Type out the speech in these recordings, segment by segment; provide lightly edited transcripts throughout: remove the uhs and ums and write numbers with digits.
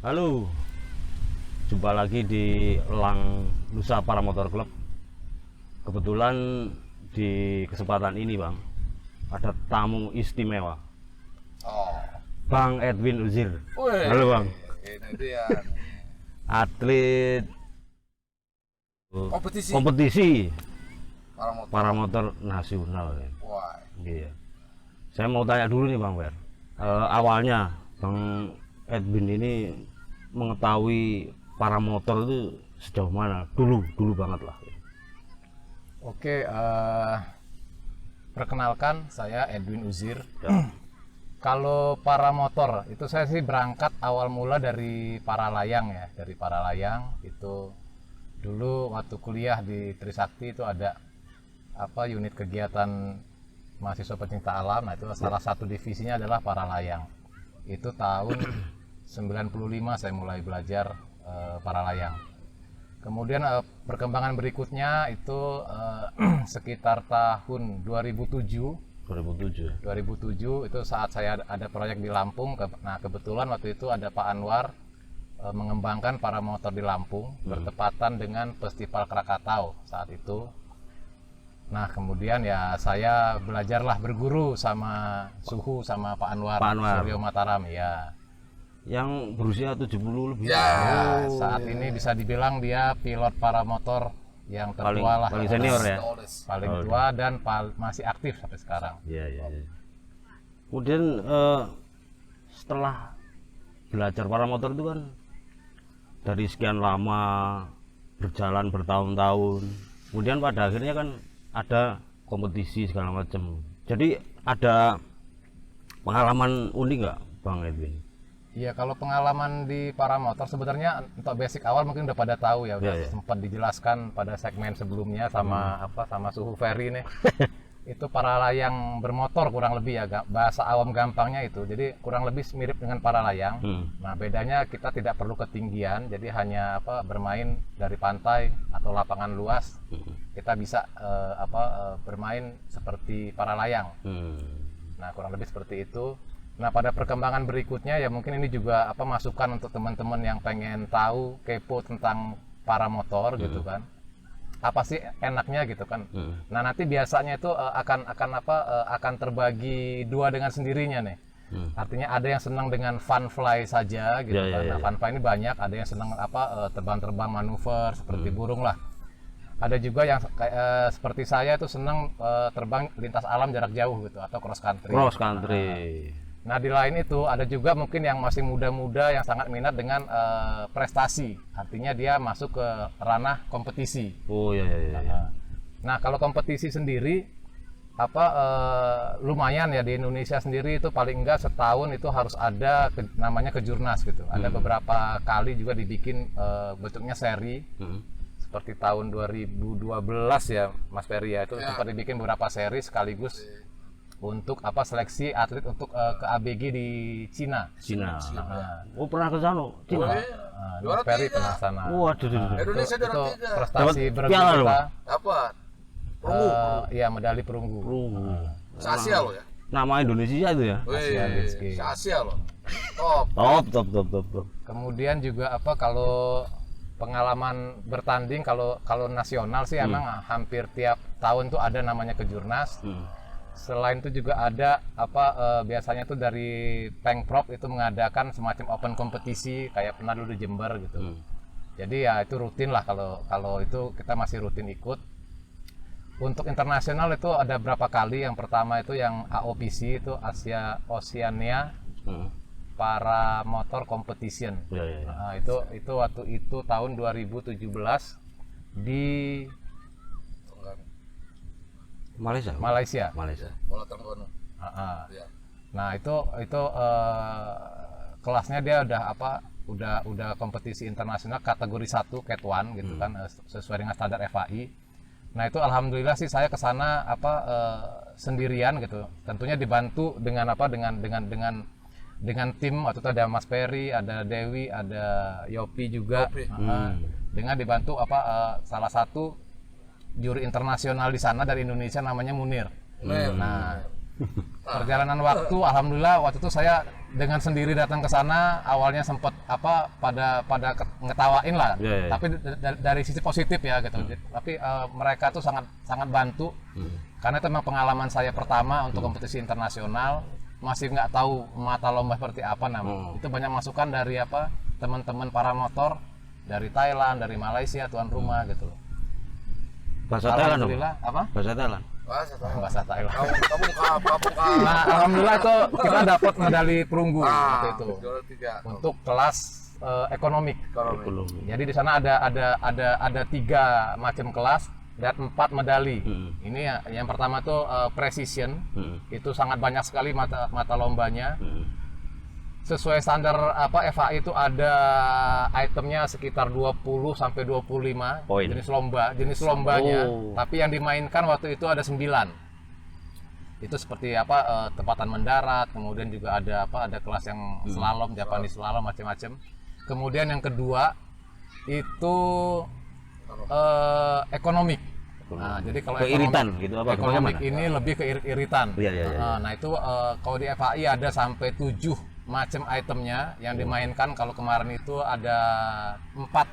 Halo, jumpa lagi di Elang Nusa Paramotor Club. Kebetulan di kesempatan ini Bang, ada tamu istimewa. Oh. Bang Edwin Uzir. Wih, Halo Bang. ini dia. Atlet kompetisi paramotor nasional. Wah. Iya. Saya mau tanya dulu nih Bang Ber. Awalnya Bang Edwin ini mengetahui paramotor itu sejauh mana? Dulu banget lah. Oke, perkenalkan saya Edwin Uzir. Ya. Kalau paramotor itu saya sih berangkat awal mula dari Paralayang ya, dari Paralayang itu dulu waktu kuliah di Trisakti itu ada unit kegiatan mahasiswa pecinta alam. Nah itu salah satu divisinya adalah Paralayang. Itu tahun 95 saya mulai belajar Paralayang. Kemudian perkembangan berikutnya itu sekitar tahun 2007 itu saat saya ada proyek di Lampung. Nah kebetulan waktu itu ada Pak Anwar mengembangkan paramotor di Lampung bertepatan dengan Festival Krakatau saat itu. Nah kemudian ya saya belajarlah berguru sama Suhu sama Pak Anwar. Suryo Mataram ya. Yang berusia 70 lebih. Ya, saat ini bisa dibilang dia pilot paramotor yang tertua lah. Paling senior ya. Paling tua dan masih aktif sampai sekarang. Iya. Kemudian setelah belajar paramotor itu kan dari sekian lama berjalan bertahun-tahun. Kemudian pada akhirnya kan ada kompetisi segala macam. Jadi ada pengalaman unik nggak Bang Edwin? Iya, kalau pengalaman di paramotor sebenarnya untuk basic awal mungkin udah pada tahu ya, udah sempat dijelaskan pada segmen sebelumnya sama sama Suhu Ferry nih. Itu paralayang bermotor kurang lebih ya, bahasa awam gampangnya itu. Jadi kurang lebih mirip dengan paralayang. Nah, bedanya kita tidak perlu ketinggian, jadi hanya bermain dari pantai atau lapangan luas. Kita bisa bermain seperti paralayang. Nah, kurang lebih seperti itu. Nah pada perkembangan berikutnya ya mungkin ini juga masukan untuk teman-teman yang pengen tahu kepo tentang paramotor gitu kan, apa sih enaknya gitu kan. Nah nanti biasanya itu akan terbagi dua dengan sendirinya nih. Artinya ada yang senang dengan fun fly saja gitu kan. Nah fun fly ini banyak, ada yang senang terbang-terbang manuver seperti burung lah. Ada juga yang seperti saya itu senang terbang lintas alam jarak jauh gitu atau cross country. Nah di lain itu ada juga mungkin yang masih muda-muda yang sangat minat dengan prestasi, artinya dia masuk ke ranah kompetisi. Nah kalau kompetisi sendiri lumayan ya di Indonesia sendiri itu paling enggak setahun itu harus ada namanya kejurnas gitu. Ada beberapa kali juga dibikin bentuknya seri. Seperti tahun 2012 ya Mas Ferry ya, itu sempat dibikin beberapa seri sekaligus untuk seleksi atlet untuk ke ABG di Cina. Oh pernah ke sana? Cina. Mas Ferry pernah ke sana. Waduh. Indonesia itu prestasi bergu kita. Dapat perunggu. Iya medali perunggu. Se-Asia lo ya. Nama Indonesia itu ya. Se-Asia lo. Top. Kemudian juga kalau pengalaman bertanding kalau nasional sih emang hampir tiap tahun tuh ada namanya kejurnas. Selain itu juga ada biasanya tuh dari Pengprov itu mengadakan semacam open kompetisi kayak pernah dulu di Jember gitu. Jadi ya itu rutin lah kalau itu kita masih rutin ikut. Untuk internasional itu ada berapa kali. Yang pertama itu yang AOPC itu Oceania Paramotor Competition. Nah, itu waktu itu tahun 2017 di Malaysia. Kuala Trenggono. Nah itu kelasnya dia udah kompetisi internasional kategori 1 Cat 1 gitu kan, sesuai dengan standar FAI. Nah itu alhamdulillah sih saya kesana sendirian gitu. Tentunya dibantu dengan dengan tim. Waktu itu ada Mas Ferry, ada Dewi, ada Yopi juga. Dengan dibantu salah satu juri internasional di sana dari Indonesia namanya Munir. Nah Perjalanan waktu, alhamdulillah waktu itu saya dengan sendiri datang ke sana. Awalnya sempat pada ngetawain lah, Iya. tapi dari sisi positif ya gitu. Tapi mereka tuh sangat sangat bantu, karena itu memang pengalaman saya pertama untuk kompetisi internasional. Masih nggak tahu mata lomba seperti apa Itu banyak masukan dari teman-teman para motor dari Thailand, dari Malaysia, tuan rumah gitu loh. Bahasa Thailand dong. Alhamdulillah, Bahasa Thailand. bahasa Thailand. Kamu Nah, alhamdulillah itu kita dapat medali perunggu waktu itu juara 3 untuk kelas ekonomik. Ekonomi. Jadi di sana ada 3 macam kelas dan 4 medali. Ini yang pertama tuh precision. Itu sangat banyak sekali mata lombanya. Sesuai standar FAI itu ada itemnya sekitar 20 sampai 25 Poin. jenis lombanya. Oh. Tapi yang dimainkan waktu itu ada 9. Itu seperti tempatan mendarat, kemudian juga ada kelas yang slalom, Japanese slalom, macam-macam. Kemudian yang kedua itu ekonomik. Nah, jadi kalau Keiritan gitu apa? ekonomik Bagaimana? ini lebih ke iritan. Iya, iya, iya. Nah itu kalau di FAI ada sampai 7 macam itemnya yang dimainkan. Kalau kemarin itu ada 4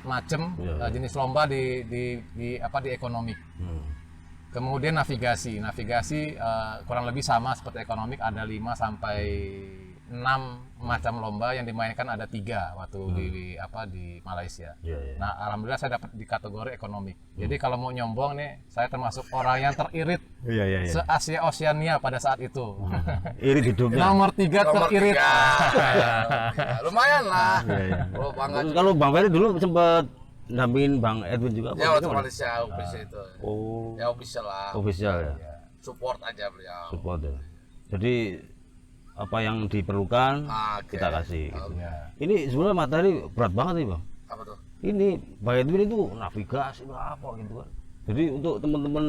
macam Iya. jenis lomba di ekonomik. Kemudian navigasi kurang lebih sama seperti ekonomik, ada 5 sampai 6 macam lomba yang dimainkan, ada 3 waktu di Malaysia. Iya, iya. Nah, alhamdulillah saya dapat di kategori ekonomik. Jadi kalau mau nyombong nih, saya termasuk orang yang teririt Iya, iya, iya. se-Asia Oceania pada saat itu. Irit hidupnya. Nomor 3 teririt. Ya, lumayan lah. Iya, iya. Oh, bangga. Terus kalau Bang Ferry dulu sempat dampingin Bang Edwin juga apa? Ya waktu Gimana? Malaysia official itu. Oh, Ya official lah. official ya. Support aja beliau. Support ya. Jadi apa yang diperlukan Oke. kita kasih gitu. Ya. Ini sebenarnya materi berat banget nih Bang. Apa tuh? Ini Bang Edwin itu navigasi apa gitu kan. Jadi untuk teman-teman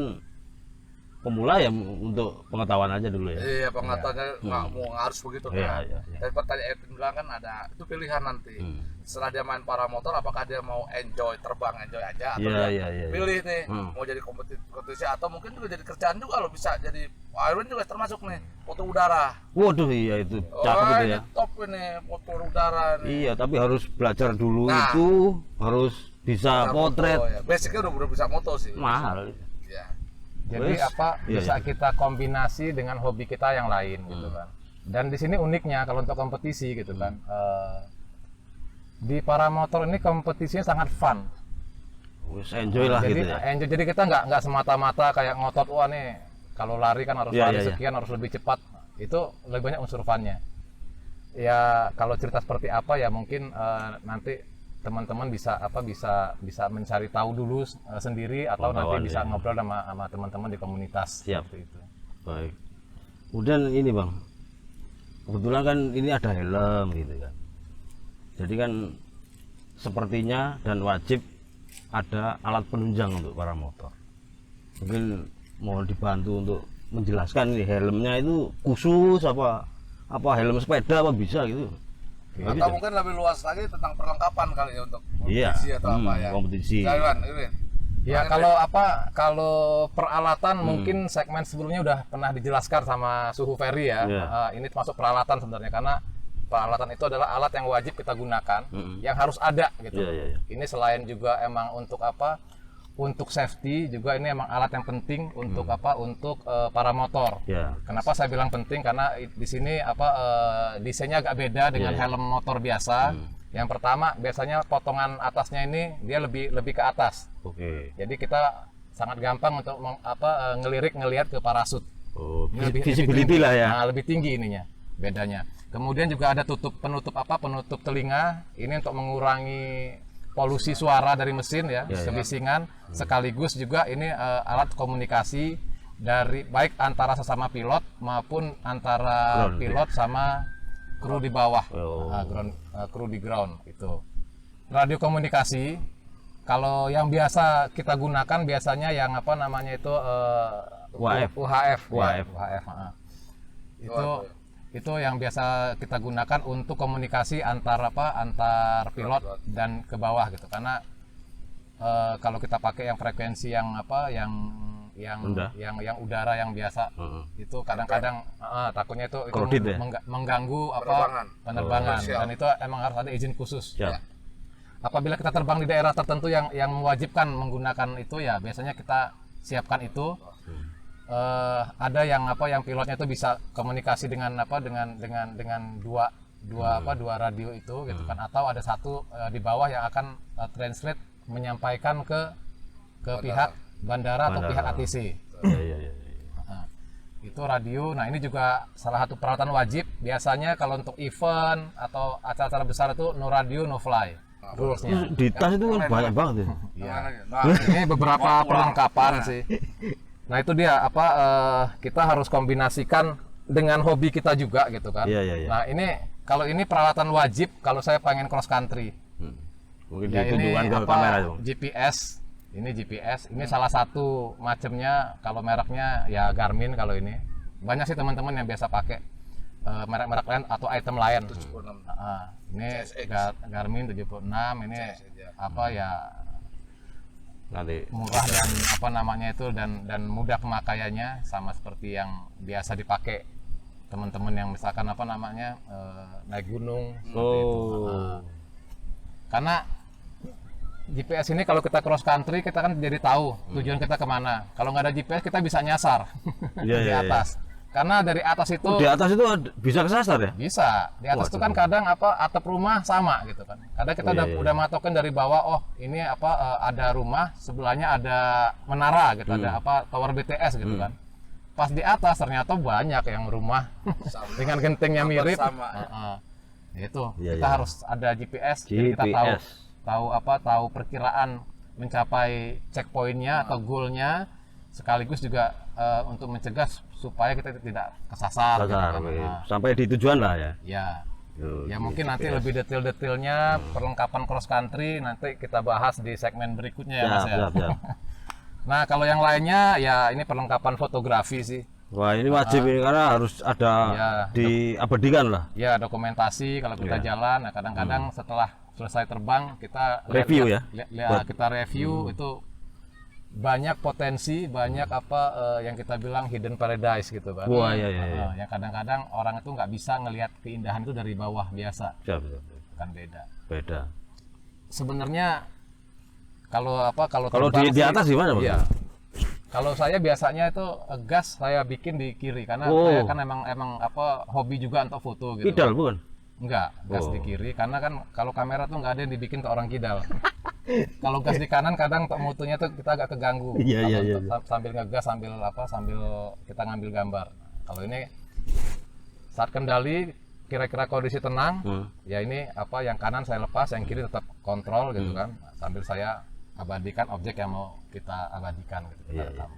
pemula ya untuk pengetahuan aja dulu ya. Iya, pengetahuannya nggak mau harus begitu Iya, kan. iya, iya. Tapi pertanyaan Edwin bilang kan ada itu pilihan nanti. Setelah dia main para motor, apakah dia mau enjoy terbang, enjoy aja, atau Iya, dia iya, iya. pilih nih Hmm. mau jadi kompetisi atau mungkin juga jadi kerjaan juga lo bisa jadi Edwin juga termasuk nih foto udara. Waduh iya itu cakep itu ini ya. top ini foto udara nih. Iya tapi harus belajar dulu Nah. itu harus bisa Bisa potret foto, ya. Basicnya udah bisa moto sih. mahal. Iya. Jadi Wes. Iya, bisa iya. kita kombinasi dengan hobi kita yang lain gitu kan. Dan di sini uniknya kalau untuk kompetisi gitu kan. Di para motor ini kompetisinya sangat fun. Wes enjoy lah Jadi gitu ya. enjoy. Jadi kita nggak semata-mata kayak ngotot, wah nih kalau lari kan harus Iya, lari iya, iya. sekian, harus lebih cepat. Itu lebih banyak unsur funnya. Ya kalau cerita seperti apa ya mungkin nanti teman-teman bisa mencari tahu dulu sendiri, atau Pengetahuan, nanti bisa ya. ngobrol sama teman-teman di komunitas. Siap. Seperti itu. Baik. Kemudian ini Bang, kebetulan kan ini ada helm gitu kan. Jadi kan sepertinya dan wajib ada alat penunjang untuk para motor. Mungkin mohon dibantu untuk menjelaskan ini helmnya itu khusus apa helm sepeda apa bisa gitu. Nggak Atau bisa? mungkin lebih luas lagi tentang perlengkapan kali ya untuk Iya, kompetisi atau apa ya. kompetisi. Ya, Iwan, Iwin. Ya kalau peralatan Hmm. mungkin segmen sebelumnya udah pernah dijelaskan sama Suhu Ferry ya. Iya. Ini termasuk peralatan sebenarnya, karena peralatan itu adalah alat yang wajib kita gunakan, yang harus ada gitu. Iya, iya, iya. Ini selain juga emang untuk untuk safety, juga ini emang alat yang penting untuk untuk para motor. Ya. Kenapa saya bilang penting? Karena di sini desainnya agak beda dengan Iya, iya. helm motor biasa. Yang pertama biasanya potongan atasnya ini dia lebih ke atas. Oke. Jadi kita sangat gampang untuk ngelihat ke parasut. Oh, Ini lebih visibility tinggi. lah ya. Nah, lebih tinggi ininya bedanya. Kemudian juga ada penutup telinga. Ini untuk mengurangi polusi suara dari mesin ya, Ya, ya. kebisingan. Sekaligus juga ini alat komunikasi dari baik antara sesama pilot maupun antara Ground, pilot sama kru di bawah. Oh. Kru di ground itu. Radio komunikasi kalau yang biasa kita gunakan biasanya yang UHF. UHF. UHF. Itu yang biasa kita gunakan untuk komunikasi antar pilot dan ke bawah gitu. Karena kalau kita pakai yang frekuensi yang Rendah. yang udara yang biasa. Itu kadang-kadang takutnya itu Krodit ya? mengganggu penerbangan. Komersial. Dan itu emang harus ada izin khusus. Ya. Apabila kita terbang di daerah tertentu yang mewajibkan menggunakan itu, ya biasanya kita siapkan itu. Ada yang pilotnya itu bisa komunikasi dengan dua radio itu gitu kan, atau ada satu di bawah yang akan translate menyampaikan ke pihak bandara atau pihak ATC. Iya. Nah, itu radio. Nah, ini juga salah satu peralatan wajib. Biasanya kalau untuk event atau acara-acara besar itu no radio no fly rulesnya. Di tas itu kan banyak banget ya. Iya. Nah, Ini beberapa perlengkapan sih. Nah, itu dia kita harus kombinasikan dengan hobi kita juga gitu kan. Iya. Nah, kalau ini peralatan wajib kalau saya pengen cross country. Mungkin Ya, ini ditunjukkan ke kamera itu. GPS. Ini GPS. Ini salah satu macamnya. Kalau mereknya ya Garmin kalau ini. Banyak sih teman-teman yang biasa pakai merek-merek lain atau item lain. 76. Ini CSX. Garmin 76. Ini ya Nanti murah dan dan mudah pemakaiannya, sama seperti yang biasa dipakai teman-teman yang misalkan naik gunung seperti itu. Karena GPS ini kalau kita cross country kita kan jadi tahu tujuan kita kemana. Kalau nggak ada GPS kita bisa nyasar Iya, di iya, atas. Karena dari atas itu di atas itu bisa kesasar ya? bisa. Di atas itu kan kadang atap rumah sama gitu kan. Kadang kita udah matokin dari bawah, oh ini ada rumah, sebelahnya ada menara gitu, ada tower BTS gitu kan. Pas di atas ternyata banyak yang rumah dengan gentengnya mirip. Sama. Itu Iya, kita iya. harus ada GPS, jadi kita tahu perkiraan mencapai checkpointnya atau goalnya, sekaligus juga untuk mencegah supaya kita tidak kesasar. Gitu kan. Sampai di tujuan lah ya. Ya. Tuh, Ya di mungkin nanti GPS. lebih detail-detailnya perlengkapan cross country nanti kita bahas di segmen berikutnya ya Mas ya. Siap. Nah, kalau yang lainnya ya ini perlengkapan fotografi sih. Wah, ini wajib ini karena harus ada Ya. diabadikan lah. Ya, dokumentasi kalau kita jalan. Nah, kadang-kadang setelah selesai terbang kita Review kita review itu banyak potensi, banyak yang kita bilang hidden paradise gitu kan. Wah, iya. Yang kadang-kadang orang itu nggak bisa ngelihat keindahan itu dari bawah biasa, Siap. kan beda. Beda. Sebenarnya kalau Kalau terbang di sih, atas gimana, Bang? iya. Kalau saya biasanya itu gas saya bikin di kiri karena Oh. saya kan emang hobi juga untuk foto gitu. Kidal bukan? Enggak, gas di kiri karena kan kalau kamera tuh nggak ada yang dibikin ke orang kidal. Kalau gas di kanan kadang untuk mutunya tuh kita agak keganggu. Iya. Sambil ngegas sambil kita ngambil gambar. Kalau ini saat kendali kira-kira kondisi tenang, ya ini yang kanan saya lepas, yang kiri tetap kontrol gitu kan. Sambil saya abadikan objek yang mau kita abadikan gitu. Kita rekam.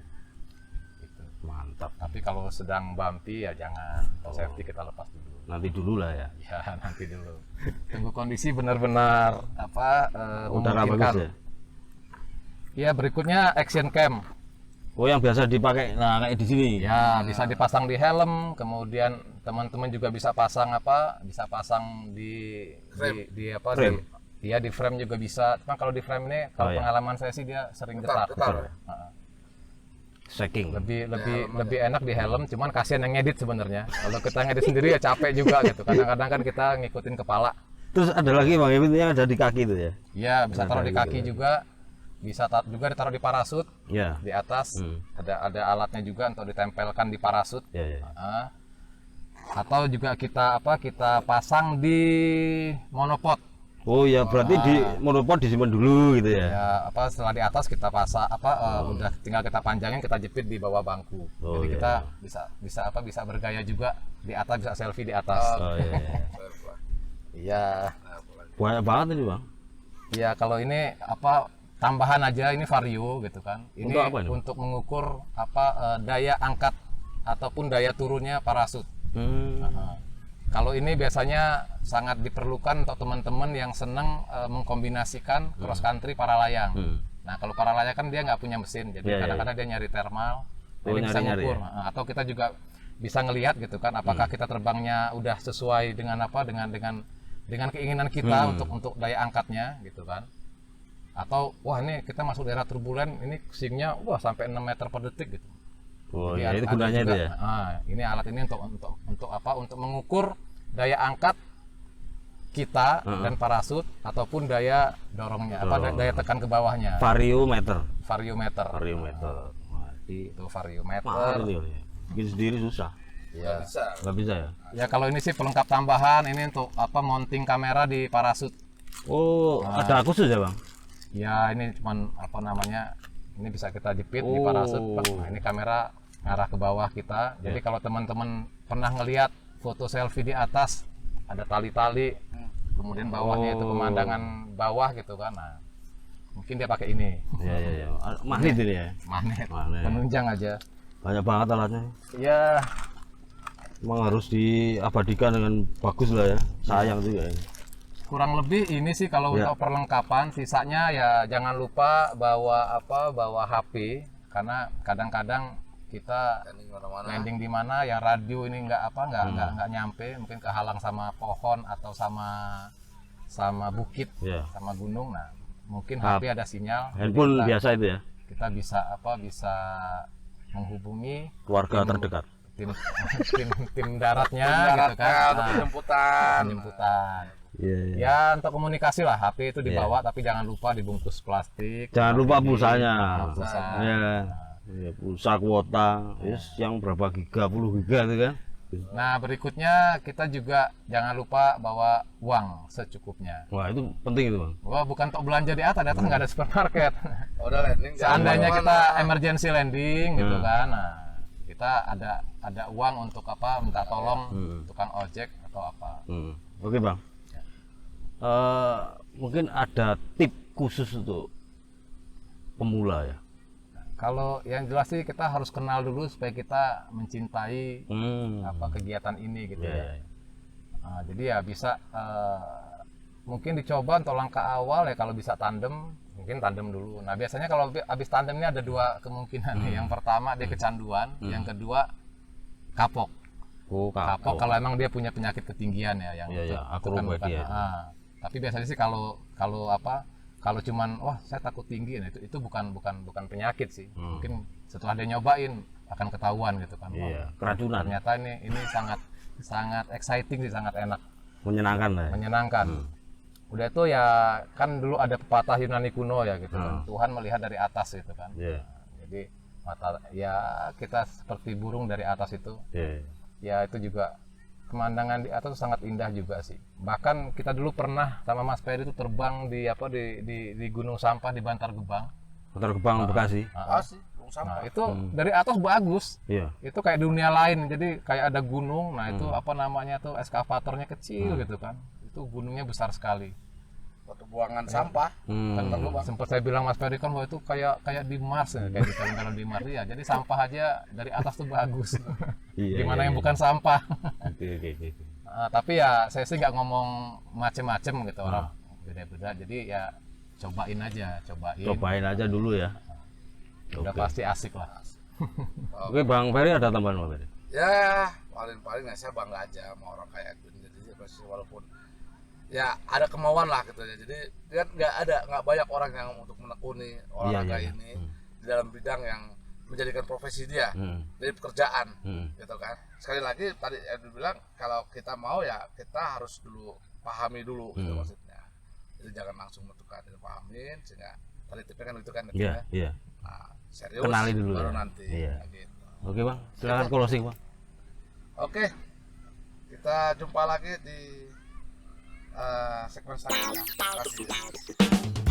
Gitu. Mantap. Tapi kalau sedang bumpy ya jangan, safety kita lepas dulu. Nanti dulu lah ya. Ya nanti dulu. Tunggu kondisi benar-benar Udara bagus memungkinkan. ya. Ya berikutnya action cam. Oh, yang biasa dipakai kayak di sini. Ya bisa dipasang di helm, kemudian teman-teman juga bisa pasang bisa pasang di Frame. di frame juga bisa. Cuma kalau di frame ini kalau iya. pengalaman saya sih dia sering getar. Getar. Checking. Lebih enak di helm, cuman kasihan yang ngedit sebenarnya. Kalau kita ngedit sendiri ya capek juga gitu. Kadang-kadang kan kita ngikutin kepala. Terus ada lagi Bang, yang ada di kaki itu ya. Ya bisa taruh di gitu kaki juga, bisa juga ditaruh di parasut Ya. di atas. Ada alatnya juga untuk ditempelkan di parasut. Ya. Atau juga kita pasang di monopod. Oh ya, berarti di monopod disimpan dulu gitu ya. Ya setelah di atas kita pasang udah tinggal kita panjangin, kita jepit di bawah bangku. Oh, Jadi iya, kita bisa bergaya juga di atas, bisa selfie di atas. Oh iya. Iya. Banyak banget ini Bang. Ya kalau ini tambahan aja, ini vario gitu kan. Ini Untuk apa ini? untuk mengukur daya angkat ataupun daya turunnya parasut. Kalau ini biasanya sangat diperlukan untuk teman-teman yang senang mengkombinasikan cross country para layang. Nah kalau para layang kan dia nggak punya mesin, jadi kadang-kadang dia nyari thermal, Oh, ini bisa nyari-nyari ngukur. ya? Atau kita juga bisa ngelihat gitu kan, apakah kita terbangnya udah sesuai dengan dengan keinginan kita untuk daya angkatnya gitu kan. Atau wah ini kita masuk daerah turbulen, ini swingnya wah sampai 6 meter per detik gitu. Oh Jadi ya, itu ada gunanya juga, itu ya. ini alat ini untuk apa? Untuk mengukur daya angkat kita dan parasut ataupun daya dorongnya, daya tekan ke bawahnya. Variometer. Variometer. Wah, Itu variometer. mahal itu ya. Bikin sendiri susah. Ya. Bisa. Nggak bisa ya? Ya kalau ini sih pelengkap tambahan, ini untuk apa? Mounting kamera di parasut. Oh, ada khusus ya bang? Ya ini cuman apa namanya? Ini bisa kita jepit di parasut. Nah, ini kamera ngarah ke bawah kita. Jadi kalau teman-teman pernah ngelihat foto selfie di atas ada tali-tali, kemudian bawahnya itu pemandangan bawah gitu kan. Nah, mungkin dia pakai ini. Ya. Magnet ini ya. Magnet. Magnet. Penunjang aja. Banyak banget alatnya. Ya, Emang harus diabadikan dengan bagus lah ya. Sayang juga ya. kurang lebih ini sih kalau Ya. untuk perlengkapan. Sisanya ya jangan lupa bawa HP karena kadang-kadang kita Dan di mana-mana. landing di mana yang radio ini nggak nyampe, mungkin kehalang sama pohon atau sama bukit, Ya. sama gunung. Nah, mungkin Hap. HP ada sinyal. Jadi Handphone kita, biasa itu ya. kita bisa menghubungi Keluarga Tim- terdekat. tim daratnya gitu kan. Untuk Nah, penjemputan. penjemputan. Iya. Ya untuk komunikasi lah, HP itu dibawa tapi jangan lupa dibungkus plastik. Jangan lupa pulsanya. Pulsa. Ya. Ya, pulsa kuota. Yes, yang berapa giga, puluh giga itu kan. Nah berikutnya kita juga jangan lupa bawa uang secukupnya. Wah, itu penting itu bang. Wah bukan untuk belanja di atas nggak ada supermarket. Udah landing. jangan Seandainya kita kemana-mana. emergency landing gitu kan, nah kita ada uang untuk apa? Minta tolong tukang ojek atau apa. Oke bang. Mungkin ada tip khusus untuk pemula ya. Kalau yang jelas sih kita harus kenal dulu supaya kita mencintai apa kegiatan ini gitu Ya, ya. ya. Nah, jadi ya bisa mungkin dicoba untuk langkah awal ya kalau bisa tandem, mungkin tandem dulu. Nah biasanya kalau habis tandem ini ada dua kemungkinan nih. Yang pertama dia kecanduan, yang kedua kapok. Oh, Kapok kalau emang dia punya penyakit ketinggian ya yang Iya, iya, itu kan akrobati bukan. ya. Tapi biasanya sih kalau cuman wah saya takut tinggi, nah itu bukan penyakit sih. Mungkin setelah dia nyobain akan ketahuan gitu kan. Wah, Iya, keracunan. ternyata ini sangat exciting sih, sangat enak, Menyenangkan lah ya. menyenangkan. Udah itu ya kan dulu ada pepatah Yunani kuno ya gitu kan. Tuhan melihat dari atas gitu kan. Iya. Jadi kita seperti burung dari atas itu. Iya. Ya itu juga pemandangan di atas sangat indah juga sih. Bahkan kita dulu pernah sama Mas Ferry itu terbang di Gunung Sampah di Bantar Gebang. Bantar Gebang Bekasi. Pasti, bung Nah sampah. itu dari atas bagus. Iya. Itu kayak dunia lain. Jadi kayak ada gunung. Nah itu apa namanya tuh eskavatornya kecil gitu kan. Itu gunungnya besar sekali. Waktu buangan sampah. Kan sempat saya bilang Mas Ferry kan bahwa itu kayak di Mars ya, kayak kalau di Mars ya. Jadi sampah aja dari atas tuh bagus. Iya, Gimana iya, yang iya. bukan sampah. Oke. Tapi ya saya sih nggak ngomong macem-macem gitu, orang beda-beda. Jadi ya cobain aja. Cobain aja dulu ya. Udah Oke. pasti asik lah. Oke, Bang Ferry ada tambahan Bang Ferry? Ya paling ya saya bangga aja sama orang kayak gue. Jadi walaupun ya ada kemauan lah gitu ya. Jadi kan nggak banyak orang yang untuk menekuni olahraga Iya. ini di dalam bidang yang menjadikan profesi dia dari pekerjaan gitu kan. Sekali lagi tadi Edwin bilang kalau kita mau ya kita harus dulu pahami dulu gitu maksudnya. Jadi jangan langsung menentukan, pahamin sehingga tadi tipnya kan itu kan. Iya, iya. Nah, serius Kenali dulu baru ya. nanti. Iya. Nah, gitu. Oke, Bang. Silakan closing, Bang. Oke, kita jumpa lagi di segmen selanjutnya. Terima kasih.